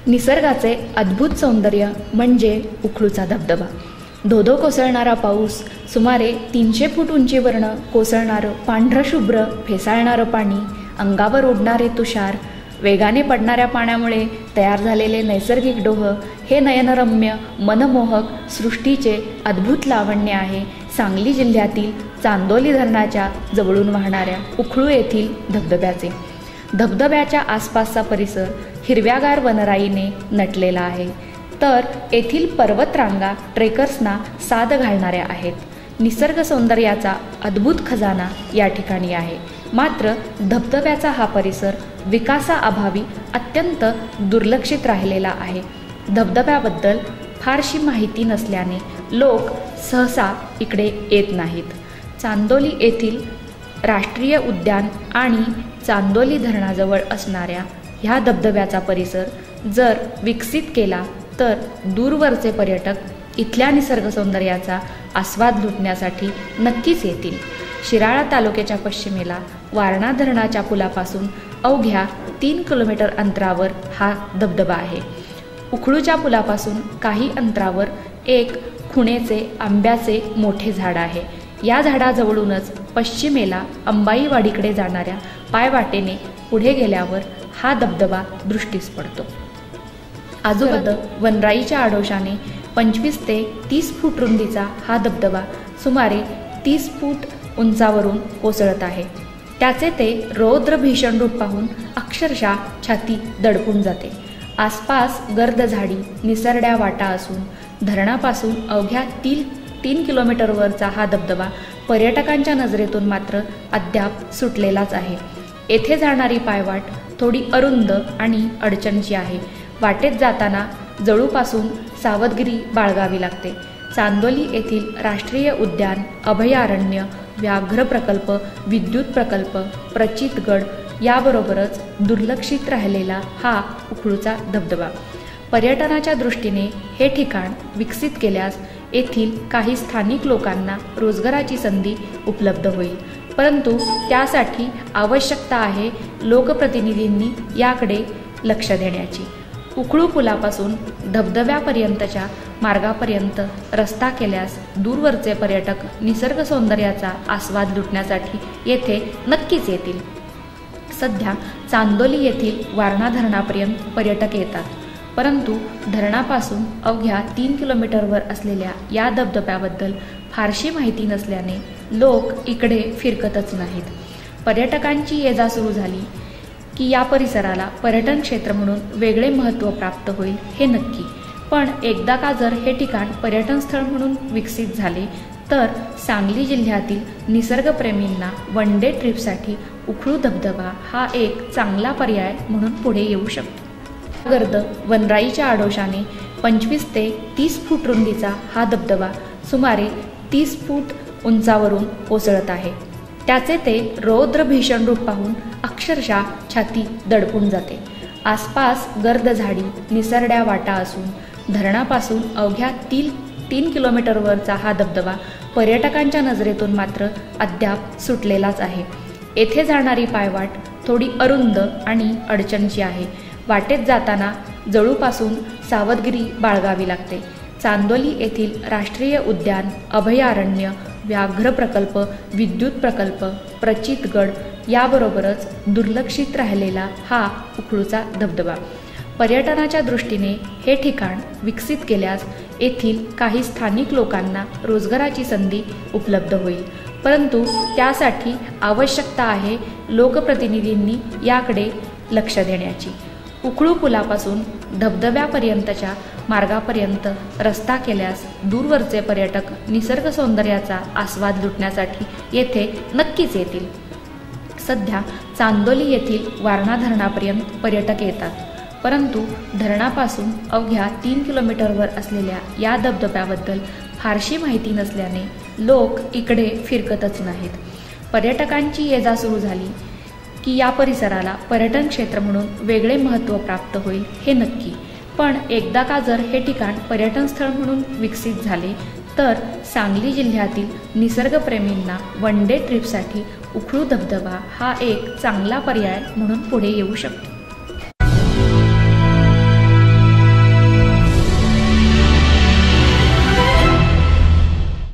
निसर्गाचे अद्भुत सौंदर्य म्हणजे उखळूचा धबधबा. धोधो कोसळणारा पाऊस, सुमारे 300 फूट उंचीवरनं कोसळणारं पांढरशुभ्र फेसाळणारं पाणी, अंगावर उडणारे तुषार, वेगाने पडणाऱ्या पाण्यामुळे तयार झालेले नैसर्गिक डोह हे नयनरम्य मनमोहक सृष्टीचे अद्भुत लावण्य आहे सांगली जिल्ह्यातील चांदोली धरणाच्या जवळून वाहणाऱ्या उखळू येथील धबधब्याचे. धबधब्याच्या आसपासचा परिसर हिरव्यागार वनराईने नटलेला आहे, तर येथील पर्वतरांगा ट्रेकर्सना साद घालणाऱ्या आहेत. निसर्ग सौंदर्याचा अद्भुत खजाना या ठिकाणी आहे. मात्र धबधब्याचा हा परिसर विकासाअभावी अत्यंत दुर्लक्षित राहिलेला आहे. धबधब्याबद्दल फारशी माहिती नसल्याने लोक सहसा इकडे येत नाहीत. चांदोली येथील राष्ट्रीय उद्यान आणि चांदोली धरणाजवळ असणाऱ्या ह्या धबधब्याचा परिसर जर विकसित केला तर दूरवरचे पर्यटक इथल्या निसर्ग सौंदर्याचा आस्वाद लुटण्यासाठी नक्कीच येतील. शिराळा तालुक्याच्या पश्चिमेला वारणा धरणाच्या पुलापासून अवघ्या 3 किलोमीटर अंतरावर हा धबधबा आहे. उखळूच्या पुलापासून काही अंतरावर एक खुणेचे आंब्याचे मोठे झाड आहे. या झाडाजवळूनच पश्चिमेला अंबाईवाडीकडे जाणाऱ्या पायवाटेने पुढे गेल्यावर हा धबधबा दृष्टीस पडतो. आजूबाजूला वनराईच्या आडोशाने 25 ते 30 फूट रुंदीचा हा धबधबा सुमारे 30 फूट उंचावरून कोसळत आहे. त्याचे ते रौद्र भीषण रूप पाहून अक्षरशः छाती दडपून जाते. आसपास गर्द झाडी निसरड्या वाटा असून धरणापासून अवघ्या 3 किलोमीटरवरचा हा धबधबा पर्यटकांच्या नजरेतून मात्र अद्याप सुटलेलाच आहे. येथे जाणारी पायवाट थोडी अरुंद आणि अडचणीची आहे. वाटेत जाताना जळूपासून सावधगिरी बाळगावी लागते. चांदोली येथील राष्ट्रीय उद्यान, अभयारण्य, व्याघ्र प्रकल्प, विद्युत प्रकल्प, प्रचितगड याबरोबरच दुर्लक्षित राहिलेला हा उखळूचा धबधबा. पर्यटनाच्या दृष्टीने हे ठिकाण विकसित केल्यास येथील काही स्थानिक लोकांना रोजगाराची संधी उपलब्ध होईल. परंतु त्यासाठी आवश्यकता आहे लोकप्रतिनिधींनी याकडे लक्ष देण्याची. उखळू पुलापासून धबधब्यापर्यंतच्या मार्गापर्यंत रस्ता केल्यास दूरवरचे पर्यटक निसर्ग सौंदर्याचा आस्वाद लुटण्यासाठी येथे नक्कीच येतील. सध्या चांदोली येथील वारणा धरणापर्यंत पर्यटक येतात, परंतु धरणापासून अवघ्या 3 किलोमीटरवर असलेल्या या धबधब्याबद्दल फारशी माहिती नसल्याने लोक इकडे फिरकतच नाहीत. पर्यटकांची ये-जा सुरू झाली की या परिसराला पर्यटन क्षेत्र म्हणून वेगळे महत्त्व प्राप्त होईल हे नक्की. पण एकदा का जर हे ठिकाण पर्यटन स्थळ म्हणून विकसित झाले तर सांगली जिल्ह्यातील निसर्गप्रेमींना वन डे ट्रिपसाठी उखळू धबधबा हा एक चांगला पर्याय म्हणून पुढे येऊ शकतो. गर्द वनराईच्या आडोशाने 25 ते 30 फूट रुंदीचा हा धबधबा सुमारे 30 फूट उंचावरून कोसळत आहे. त्याचे ते रौद्र भीषण रूप पाहून अक्षरशः छाती दडपून जाते. आसपास गर्द झाडी निसरड्या वाटा असून धरणापासून अवघ्या 3 किलोमीटरवरचा हा धबधबा पर्यटकांच्या नजरेतून मात्र अद्याप सुटलेलाच आहे. येथे जाणारी पायवाट थोडी अरुंद आणि अडचणीची आहे. वाटेत जाताना जळूपासून सावधगिरी बाळगावी लागते. चांदोली येथील राष्ट्रीय उद्यान, अभयारण्य, व्याघ्र प्रकल्प, विद्युत प्रकल्प, प्रचितगड याबरोबरच दुर्लक्षित राहिलेला हा उखळूचा धबधबा. पर्यटनाच्या दृष्टीने हे ठिकाण विकसित केल्यास येथील काही स्थानिक लोकांना रोजगाराची संधी उपलब्ध होईल. परंतु त्यासाठी आवश्यकता आहे लोकप्रतिनिधींनी याकडे लक्ष देण्याची. उखळू पुलापासून धबधब्यापर्यंतच्या मार्गापर्यंत रस्ता केल्यास दूरवरचे पर्यटक निसर्ग सौंदर्याचा आस्वाद लुटण्यासाठी येथे नक्कीच येतील. सध्या चांदोली येथील वारणा धरणापर्यंत पर्यटक येतात, परंतु धरणापासून अवघ्या 3 किलोमीटरवर असलेल्या या धबधब्याबद्दल फारशी माहिती नसल्याने लोक इकडे फिरकतच नाहीत. पर्यटकांची ये-जा सुरू झाली की या परिसराला पर्यटन क्षेत्र म्हणून वेगळे महत्त्व प्राप्त होईल हे नक्की. पण एकदा का जर हे ठिकाण पर्यटन स्थळ म्हणून विकसित झाले तर सांगली जिल्ह्यातील निसर्गप्रेमींना वन डे ट्रिपसाठी उखळू धबधबा हा एक चांगला पर्याय म्हणून पुढे येऊ शकतो.